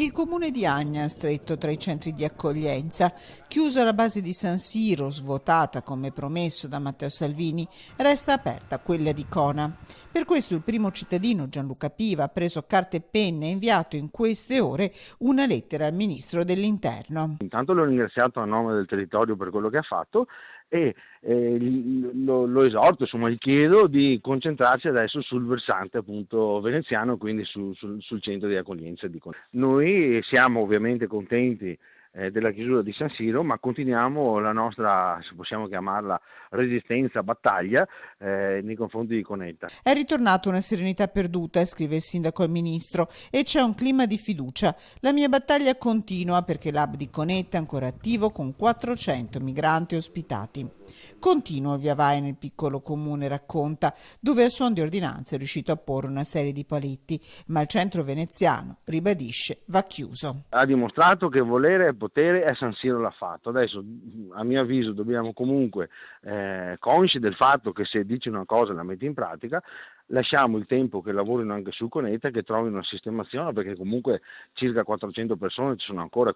Il comune di Agna, stretto tra i centri di accoglienza, chiusa la base di San Siro, svuotata come promesso da Matteo Salvini, resta aperta quella di Cona. Per questo il primo cittadino, Gianluca Piva, ha preso carta e penna e inviato in queste ore una lettera al ministro dell'Interno. Intanto l'ho ringraziato a nome del territorio per quello che ha fatto e lo esorto, insomma, gli chiedo di concentrarsi adesso sul versante appunto veneziano, quindi sul centro di accoglienza di Cona. Noi siamo ovviamente contenti della chiusura di San Siro, ma continuiamo la nostra, se possiamo chiamarla, resistenza, battaglia nei confronti di Conetta. È ritornata una serenità perduta, scrive il sindaco al ministro, e c'è un clima di fiducia. La mia battaglia continua perché l'hub di Conetta è ancora attivo con 400 migranti ospitati. Continua il via vai nel piccolo comune, racconta, dove a suon di ordinanza è riuscito a porre una serie di paletti, ma il centro veneziano, ribadisce, va chiuso. Ha dimostrato che volere e potere e San Siro l'ha fatto. Adesso, a mio avviso, dobbiamo comunque, consci del fatto che se dice una cosa la mette in pratica, lasciamo il tempo che lavorino anche su Conetta, che trovino una sistemazione, perché comunque circa 400 persone ci sono ancora.